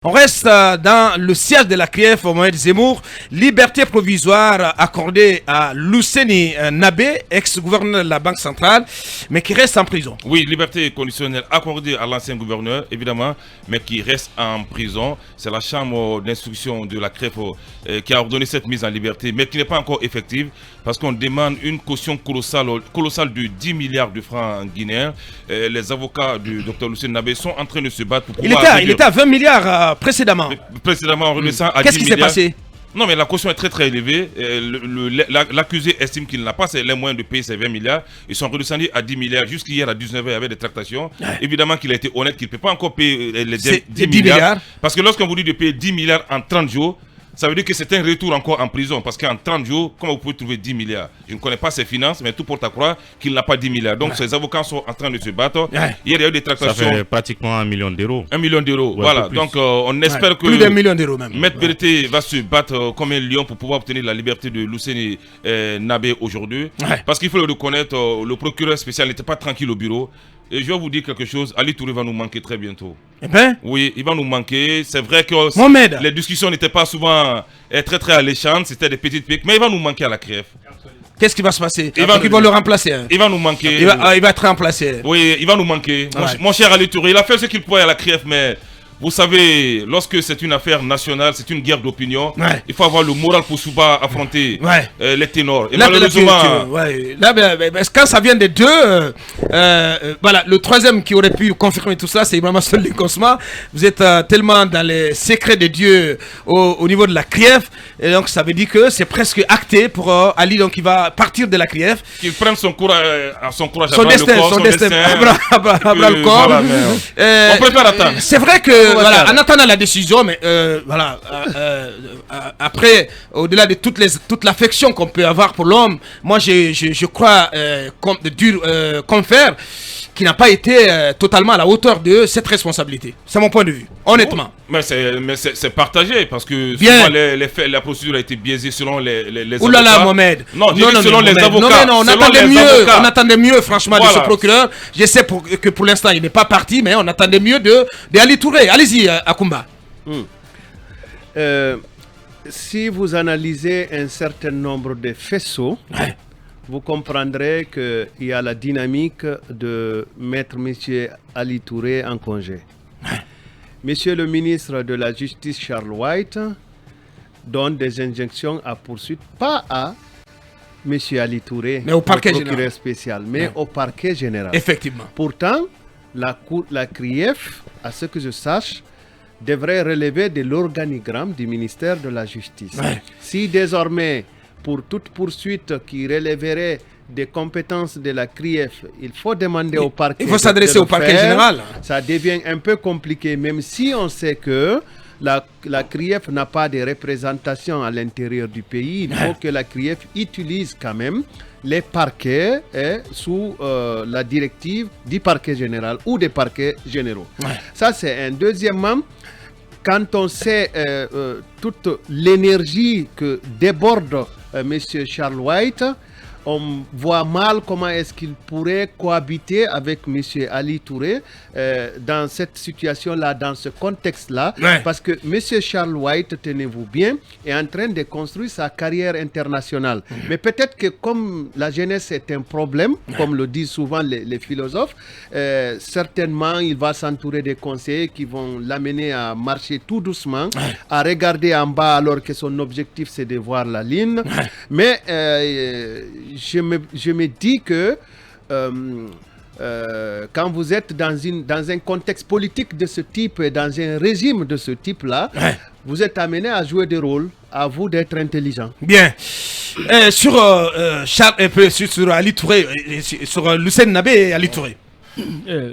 On reste dans le siège de la CRIEF au Mohamed Zemmour. Liberté provisoire accordée à Lousseni Nabé, ex-gouverneur de la Banque centrale, mais qui reste en prison. Oui, liberté conditionnelle accordée à l'ancien gouverneur, évidemment, mais qui reste en prison. C'est la chambre d'instruction de la CRIEF qui a ordonné cette mise en liberté, mais qui n'est pas encore effective, parce qu'on demande une caution colossale de 10 milliards de francs guinéens. Les avocats du Dr Lousseni Nabé sont en train de se battre pour pouvoir... Il était à 20 milliards précédemment. Précédemment, en redescend à 10 milliards. Qu'est-ce qui s'est passé? Non, mais la caution est très élevée. L'accusé estime qu'il n'a pas les moyens de payer ces 20 milliards. Ils sont redescendus à 10 milliards. Jusqu'hier à 19h, il y avait des tractations. Évidemment qu'il a été honnête qu'il ne peut pas encore payer les 10 milliards. Parce que lorsqu'on vous dit de payer 10 milliards en 30 jours, ça veut dire que c'est un retour encore en prison. Parce qu'en 30 jours, comment vous pouvez trouver 10 milliards? Je ne connais pas ses finances, mais tout porte à croire qu'il n'a pas 10 milliards. Donc ses avocats sont en train de se battre. Hier, il y a eu des tractations. Ça fait pratiquement 1 million d'euros. 1 million d'euros, ouais, voilà. Donc on espère que... Plus d'1 million d'euros même. Maître Berté va se battre comme un lion pour pouvoir obtenir la liberté de Lousseni Nabé aujourd'hui. Parce qu'il faut le reconnaître, le procureur spécial n'était pas tranquille au bureau. Et je vais vous dire quelque chose, Ali Touré va nous manquer très bientôt. Eh ben? Oui, il va nous manquer. C'est vrai que Mohamed, les discussions n'étaient pas souvent très alléchantes, c'était des petites piques, mais il va nous manquer à la CRIEF. qu'est-ce qui va se passer? Ils vont le remplacer. Il va nous manquer. Il va être remplacé. Oui, il va nous manquer. Mon cher Ali Touré, il a fait ce qu'il pouvait à la CRIEF, mais... Vous savez, lorsque c'est une affaire nationale, c'est une guerre d'opinion, il faut avoir le moral pour pouvoir affronter les ténors. Et malheureusement... quand ça vient des deux, voilà, le troisième qui aurait pu confirmer tout ça, c'est Imam Solly Kosma. Vous êtes tellement dans les secrets de Dieu au niveau de la CRIEF, et donc ça veut dire que c'est presque acté pour Ali, donc il va partir de la CRIEF. Qu'il prenne son courage, son destin, le corps. Voilà, on préfère attendre. C'est vrai que voilà, en attendant la décision, mais voilà, après, au-delà de toute l'affection qu'on peut avoir pour l'homme, moi je crois comme faire qui n'a pas été totalement à la hauteur de cette responsabilité. C'est mon point de vue, honnêtement. Mais c'est partagé parce que souvent les faits, la procédure a été biaisée selon les avocats. Oulala, Mohamed. Non, selon les avocats. Non, on attendait mieux franchement de ce procureur. Je sais que pour l'instant il n'est pas parti, mais on attendait mieux de Ali Touré. Allez-y, Akumba. Si vous analysez un certain nombre de faisceaux, vous comprendrez qu'il y a la dynamique de mettre M. Ali Touré en congé. Monsieur le ministre de la Justice, Charles White, donne des injonctions à poursuite, pas à M. Ali Touré, mais au parquet procureur spécial, mais au parquet général. Effectivement. Pourtant, la CRIEF, à ce que je sache, devrait relever de l'organigramme du ministère de la Justice. Si désormais, pour toute poursuite qui relèverait des compétences de la CRIEF, il faut demander au parquet. Il faut s'adresser au parquet général. Ça devient un peu compliqué, même si on sait que la CRIEF n'a pas de représentation à l'intérieur du pays. Il faut que la CRIEF utilise quand même les parquets sous la directive du parquet général ou des parquets généraux. Ça, c'est un. Deuxièmement, quand on sait toute l'énergie que déborde M. Charles White, on voit mal comment est-ce qu'il pourrait cohabiter avec M. Ali Touré dans cette situation-là, dans ce contexte-là, parce que M. Charles White, tenez-vous bien, est en train de construire sa carrière internationale. Mais peut-être que comme la jeunesse est un problème, comme le disent souvent les philosophes, certainement il va s'entourer des conseillers qui vont l'amener à marcher tout doucement, à regarder en bas alors que son objectif c'est de voir la ligne. Mais je me dis que quand vous êtes dans un contexte politique de ce type et dans un régime de ce type-là, vous êtes amené à jouer des rôles, à vous d'être intelligent. Bien. Sur Ali Touré, sur Lousseni Nabé et Ali Touré.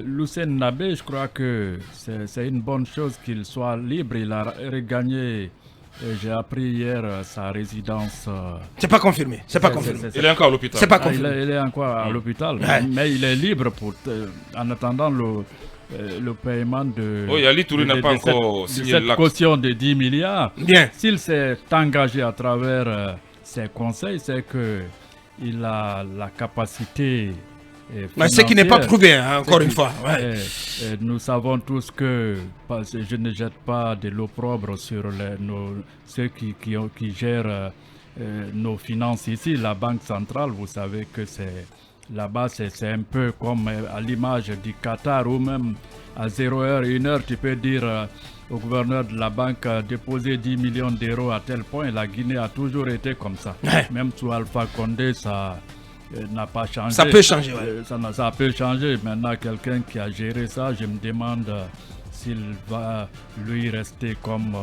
Lousseni Nabé, je crois que c'est une bonne chose qu'il soit libre. Il a regagné... J'ai appris hier sa résidence. C'est pas confirmé. C'est pas confirmé. Il est encore à l'hôpital. C'est pas confirmé. Il est encore à l'hôpital, mais il est libre en attendant le paiement de. Oui, Ali Touré n'a pas encore signé cette caution de 10 milliards. Bien. S'il s'est engagé à travers ses conseils, c'est que il a la capacité Ce qui n'est pas prouvé, hein, encore une fois. Ouais. Nous savons tous que je ne jette pas de l'opprobre sur ceux qui gèrent nos finances ici. La Banque centrale, vous savez que là-bas, c'est un peu comme à l'image du Qatar, où même à 0h, 1h, tu peux dire au gouverneur de la banque déposer 10 millions d'euros à tel point. La Guinée a toujours été comme ça. Même sous Alpha Condé, ça n'a pas changé. Ça peut changer, ça peut changer. Maintenant, quelqu'un qui a géré ça, je me demande s'il va lui rester comme,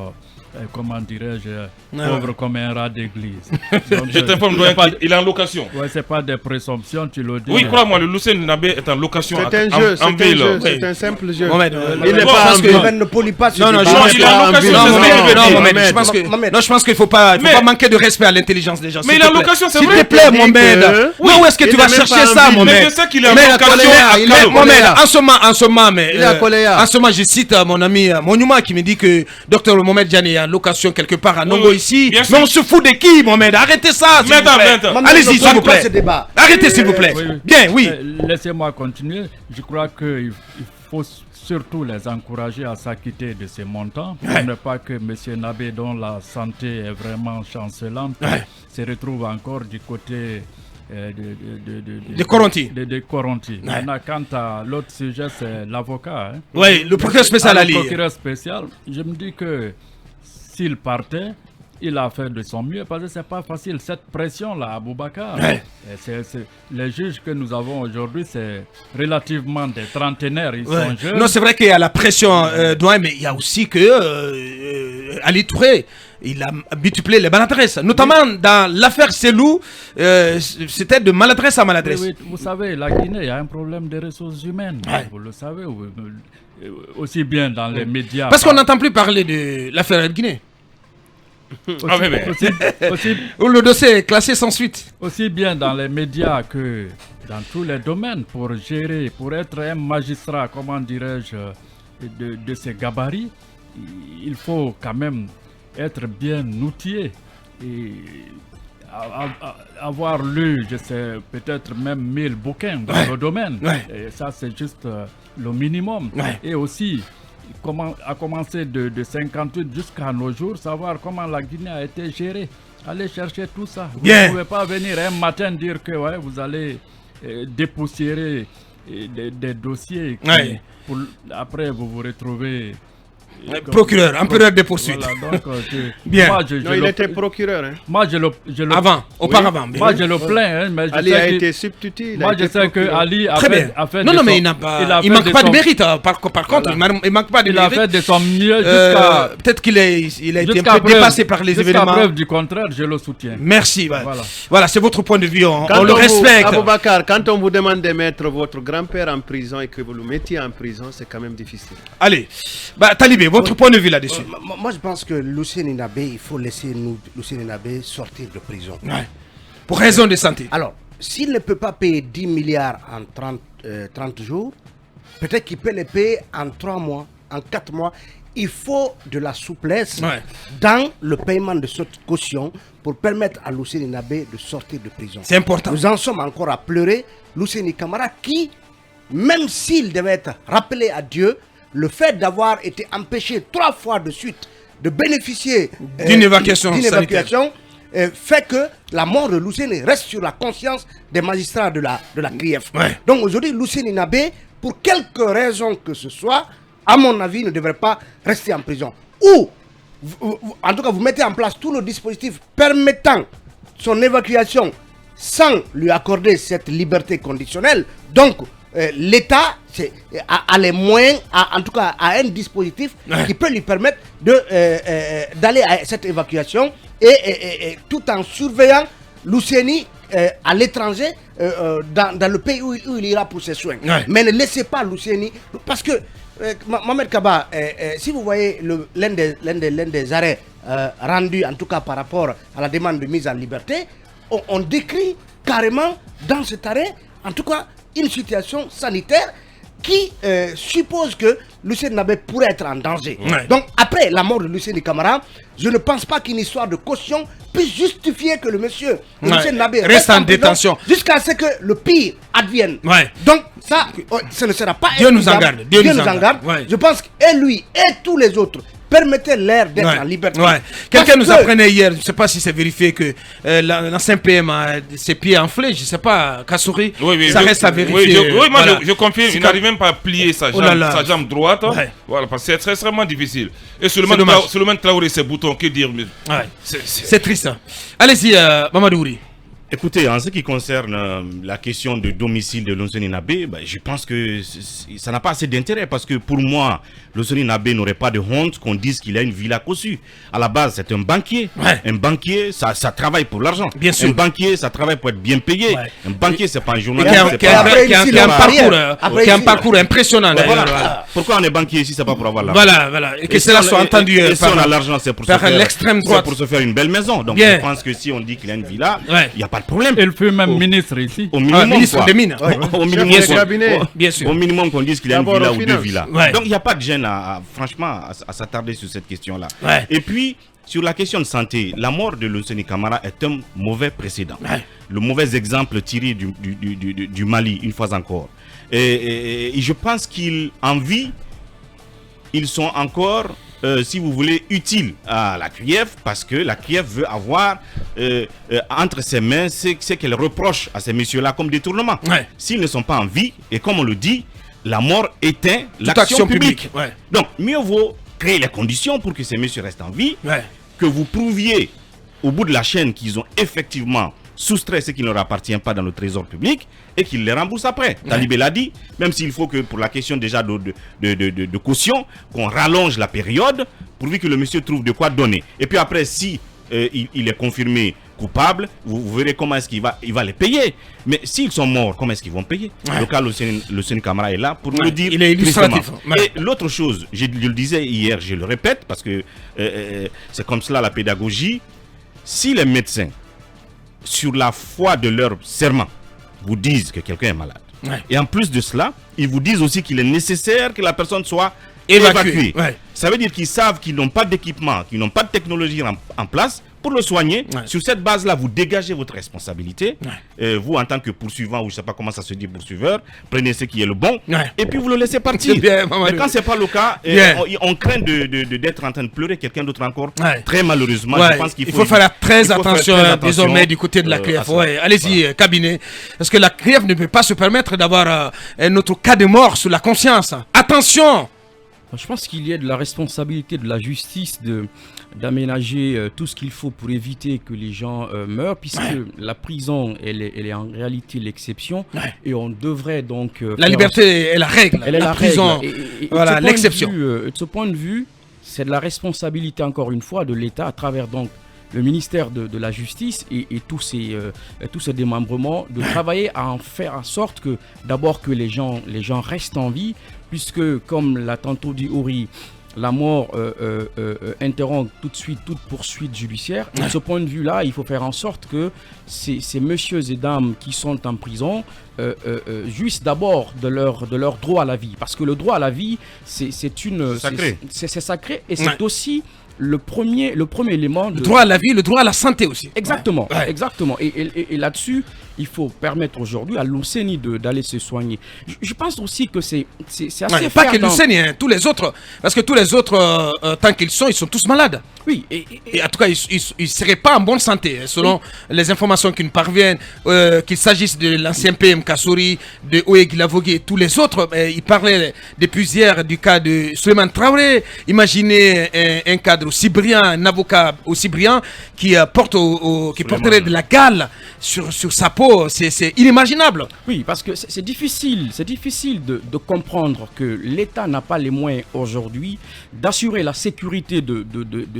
comment dirais-je, pauvre comme un rat d'église. Je t'informe qu'il est en location. Ouais, c'est pas des présomptions, tu le dis. Oui, crois-moi, le Lucien Nabé est en location. C'est un jeu, c'est un simple jeu. Il n'est pas en ville. Ne pollue pas. Non, je pense qu'il faut pas manquer de respect à l'intelligence des gens. Mais il est en location, c'est vrai. S'il te plaît, Mohamed. Où est-ce que tu vas chercher ça, Mohamed? Mais je sais qu'il est en location. Mohamed, en ce moment, je cite mon ami Monuma qui me dit que Dr Mohamed Diané est en location quelque part à Nongo ici. Mais on se fout de qui, Mohamed? Arrêtez ça, s'il vous plaît. Allez-y, s'il vous plaît. Arrêtez, s'il vous plaît. Bien, oui. Laissez-moi continuer. Je crois qu'il faut surtout les encourager à s'acquitter de ces montants pour ne pas que M. Nabé, dont la santé est vraiment chancelante, se retrouve encore du côté des Coronti. Maintenant, quant à l'autre sujet, c'est l'avocat. Oui, le procureur spécial Ali. Le procureur spécial, je me dis que s'il partait, il a fait de son mieux parce que c'est pas facile. Cette pression-là, Aboubacar, les juges que nous avons aujourd'hui, c'est relativement des trentenaires. Ils sont jeunes. Non, c'est vrai qu'il y a la pression, mais il y a aussi que Ali Touré, il a multiplié les maladresses. Notamment dans l'affaire Selou, c'était de maladresse à maladresse. Oui, vous savez, la Guinée a un problème de ressources humaines. Vous le savez, aussi bien dans les médias. Parce qu'on n'entend plus parler de l'affaire Guinée. Où le dossier est classé sans suite. Aussi bien dans les médias que dans tous les domaines, pour gérer, pour être un magistrat, comment dirais-je, de ces gabarits, il faut quand même être bien outillé et avoir lu, je sais, peut-être même 1000 bouquins dans le domaine. Et ça, c'est juste le minimum. Et aussi, à commencer de 58 jusqu'à nos jours, savoir comment la Guinée a été gérée. Allez chercher tout ça. Vous ne pouvez pas venir un matin dire que vous allez dépoussiérer des dossiers. Après, vous vous retrouvez... procureur, empereur des poursuites. Voilà, donc, bien. Il était procureur. Moi, auparavant. Moi, je le plains. Mais Ali a été substitut. Moi, je sais que Ali a fait. Non, mais il manque pas de mérite. Par contre, il manque pas de mérite. Il a fait de son mieux jusqu'à. Peut-être qu'il a été un peu dépassé par les événements. Jusqu'à preuve du contraire, je le soutiens. Merci. Voilà, c'est votre point de vue. On le respecte. Aboubacar, quand on vous demande de mettre votre grand-père en prison et que vous le mettiez en prison, c'est quand même difficile. Allez, Talibé, votre point de vue là-dessus. Moi, je pense que Lucien Nabé, il faut laisser Lucien Nabé sortir de prison. Pour raison de santé. Alors, s'il ne peut pas payer 10 milliards en 30 jours, peut-être qu'il peut les payer en 3 mois, en 4 mois. Il faut de la souplesse dans le paiement de cette caution pour permettre à Lucien Nabé de sortir de prison. C'est important. Nous en sommes encore à pleurer. Lucien Camara qui, même s'il devait être rappelé à Dieu, le fait d'avoir été empêché 3 fois de suite de bénéficier d'une évacuation fait que la mort de Lucien reste sur la conscience des magistrats de la CRIEF. Donc aujourd'hui, Lucien Nabé, pour quelque raison que ce soit, à mon avis, ne devrait pas rester en prison. Ou, en tout cas, vous mettez en place tout le dispositif permettant son évacuation sans lui accorder cette liberté conditionnelle. Donc, l'État a les moyens, en tout cas a un dispositif qui peut lui permettre d'aller à cette évacuation et tout en surveillant Luceni à l'étranger, dans le pays où il ira pour ses soins. Mais ne laissez pas Luceni, parce que Mohamed Kaba, si vous voyez l'un des arrêts rendus, en tout cas par rapport à la demande de mise en liberté, on décrit carrément dans cet arrêt, en tout cas, une situation sanitaire qui suppose que Lucien Nabé pourrait être en danger. Ouais. Donc, après la mort de Lucien Camara, je ne pense pas qu'une histoire de caution puisse justifier que le monsieur Lucien Nabé reste en prison détention jusqu'à ce que le pire advienne. Ouais. Donc, ça, ce ne sera pas Dieu nous en équitable. garde. Dieu nous en garde. Ouais. Je pense que lui et tous les autres permettez-leur d'être Ouais. en liberté. Ouais. Quelqu'un Parce nous que- apprenait hier, je ne sais pas si c'est vérifié, que l'ancien PM a ses pieds enflés, je ne sais pas, Kassouri, ça reste à vérifier. Oui, moi Voilà. je confirme, C'est il n'arrive même pas à plier sa Oh là là. jambe droite. Ouais. Voilà, parce que c'est extrêmement difficile. Et C'est dommage. Suleiman Traoré, ses boutons, que dire Ouais. C'est triste. Hein. Allez-y, Mamadou Ouri. Écoutez, en ce qui concerne la question de domicile de Lonsoni Nabé, je pense que ça n'a pas assez d'intérêt parce que pour moi, Lonsoni Nabé n'aurait pas de honte qu'on dise qu'il a une villa cossue. À la base, c'est un banquier. Ouais. Un banquier, ça travaille pour l'argent. Bien sûr. Un banquier, ça travaille pour être bien payé. Ouais. Un banquier, c'est pas un Qui journaliste. a, c'est qui a- pas- après, qui a- ici, qui a un la parcours, barrière. Après, qui a un ici, parcours impressionnant. d'ailleurs. Voilà. Voilà. Pourquoi on est banquier ici, c'est pas pour avoir l'argent. Voilà. Et que Et cela si on- soit entendu et si on a l'argent, c'est pour, par se faire- l'extrême c'est droite. pour se faire une belle maison. Donc Bien. je pense que si on dit qu'il a une villa, il Ouais. n'y a pas de problème. Il fut même Au- ministre ici. Au minimum, ministre quoi. des Mines. Au Chef minimum, de quoi. cabinet. Bien sûr. Au minimum qu'on dise qu'il a une D'abord villa aux ou deux finances. villas. Ouais. Donc il n'y a pas de gêne franchement à s'attarder sur cette question-là. Ouais. Et puis sur la question de santé, la mort de Lonsoni Camara est un mauvais précédent. Ouais. Le mauvais exemple tiré du Mali une fois encore. Et je pense qu'en vie, ils sont encore, si vous voulez, utiles à la CRIEF parce que la CRIEF veut avoir entre ses mains ce qu'elle reproche à ces messieurs-là comme détournement. Ouais. S'ils ne sont pas en vie, et comme on le dit, la mort éteint Toute l'action action publique. publique. Ouais. Donc, mieux vaut créer les conditions pour que ces messieurs restent en vie, Ouais. que vous prouviez au bout de la chaîne qu'ils ont effectivement soustrait ce qui ne leur appartient pas dans le trésor public et qu'ils les remboursent après. Talibé l'a dit, même s'il faut que pour la question déjà de caution, qu'on rallonge la période pourvu que le monsieur trouve de quoi donner. Et puis après, si il est confirmé coupable, vous verrez comment est-ce qu'il va les payer. Mais s'ils sont morts, comment est-ce qu'ils vont payer? Le cas Lucien Camara est là pour nous le dire. Il est illustratif. Et l'autre chose, je le disais hier, je le répète, parce que c'est comme cela la pédagogie. Si les médecins, sur la foi de leur serment, vous disent que quelqu'un est malade, et en plus de cela, ils vous disent aussi qu'il est nécessaire que la personne soit évacuée. Ouais. Ça veut dire qu'ils savent qu'ils n'ont pas d'équipement, qu'ils n'ont pas de technologie en place pour le soigner. Ouais. Sur cette base-là, vous dégagez votre responsabilité. Vous, en tant que poursuivant, ou je ne sais pas comment ça se dit, poursuiveur, prenez ce qui est le bon, Ouais. et puis vous le laissez partir. C'est bien, Mamadou. Mais quand ce n'est pas le cas, Bien. on craint d'être en train de pleurer quelqu'un d'autre encore. Ouais. Très malheureusement, Ouais, je pense qu'il il faut faire très il faut faire attention très attention, désormais du côté de la à CRIEF. ça. Ouais, allez-y, cabinet. Parce que la CRIEF ne peut pas se permettre d'avoir un autre cas de mort sur la conscience. Attention. Je pense qu'il y a de la responsabilité de la justice d'aménager tout ce qu'il faut pour éviter que les gens meurent, puisque la prison, elle est en réalité l'exception, et on devrait donc... La liberté est la règle. Elle est la prison, règle. Et voilà, de ce point de l'exception. de ce point de vue, c'est de la responsabilité, encore une fois, de l'État à travers donc le ministère de la Justice et tous ces démembrements, de travailler à en faire en sorte que d'abord que les gens restent en vie, puisque comme l'a tantôt dit Ori, la mort interrompt tout de suite toute poursuite judiciaire. Et de ce point de vue-là, il faut faire en sorte que ces messieurs et dames qui sont en prison jouissent d'abord de leur droit à la vie. Parce que le droit à la vie, c'est Sacré. C'est sacré et c'est aussi le premier élément de... Le droit à la vie, le droit à la santé aussi. Exactement, Ouais. exactement. Et là-dessus, il faut permettre aujourd'hui à Luceni d'aller se soigner. Je pense aussi que c'est assez Ouais, fair pas que dans- Luceni, hein, tous les autres. Parce que tous les autres, tant qu'ils sont, ils sont tous malades. Oui, Et en tout cas, ils ne seraient pas en bonne santé, hein, selon les informations qui nous parviennent, qu'il s'agisse de l'ancien PM Kassouri, de Oye Guilavogui et tous les autres. Ils parlaient depuis hier du cas de Suleiman Traoré. Imaginez un cadre aussi brillant, un avocat aussi brillant qui porterait de la gale sur sa peau. C'est inimaginable. Oui, parce que c'est difficile de comprendre que l'État n'a pas les moyens aujourd'hui d'assurer la sécurité de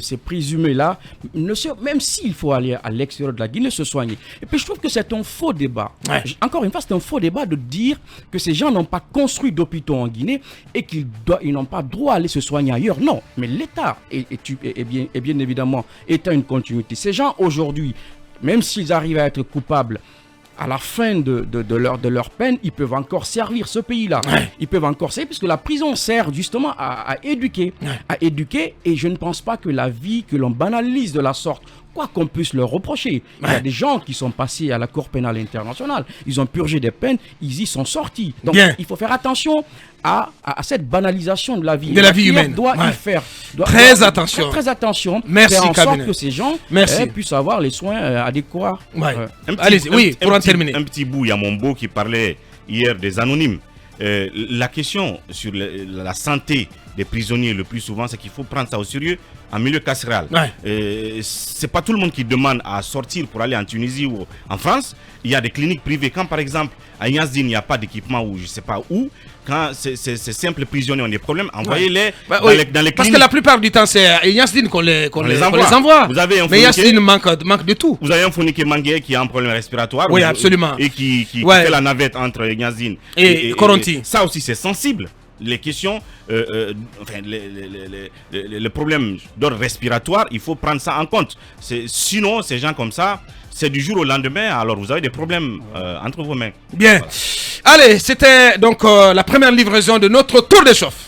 ces présumés-là, même s'il faut aller à l'extérieur de la Guinée se soigner. Et puis je trouve que c'est un faux débat. Ouais. Encore une fois, c'est un faux débat de dire que ces gens n'ont pas construit d'hôpitaux en Guinée et qu'ils n'ont pas droit à aller se soigner ailleurs. Non, mais l'État est bien évidemment étant une continuité. Ces gens aujourd'hui, même s'ils arrivent à être coupables, à la fin de leur peine, ils peuvent encore servir ce pays-là. Ils peuvent encore servir, puisque la prison sert justement à éduquer. À éduquer, et je ne pense pas que la vie, que l'on banalise de la sorte, quoi qu'on puisse leur reprocher. Il y a des gens qui sont passés à la Cour pénale internationale, ils ont purgé des peines, ils y sont sortis. Donc il faut faire attention à cette banalisation de la vie. De la vie humaine. Doit y faire très attention. Très attention. Merci, faire en sorte cabinet. que ces gens puissent avoir les soins adéquats. Allez-y, oui, pour en terminer. Un petit bout, il y a Mombo qui parlait hier des anonymes. La question sur la santé des prisonniers, le plus souvent, c'est qu'il faut prendre ça au sérieux en milieu carcéral. C'est pas tout le monde qui demande à sortir pour aller en Tunisie ou en France. Il y a des cliniques privées. Quand par exemple à Yazdine, il n'y a pas d'équipement ou je sais pas où, quand ces simples prisonniers ont des problèmes, envoyez-les dans les cliniques. Parce que la plupart du temps, c'est à Yazdine qu'on les envoie. Vous avez un mais Yazdine manque de tout. Vous avez un Founiké Mangué qui a un problème respiratoire. Oui, absolument. Et qui fait la navette entre Yazdine et Koronti. Ça aussi, c'est sensible. Les questions, les problèmes d'ordre respiratoire, il faut prendre ça en compte. Sinon, ces gens comme ça, c'est du jour au lendemain, alors vous avez des problèmes entre vos mains. Bien. Allez, c'était donc la première livraison de notre tour de chauffe.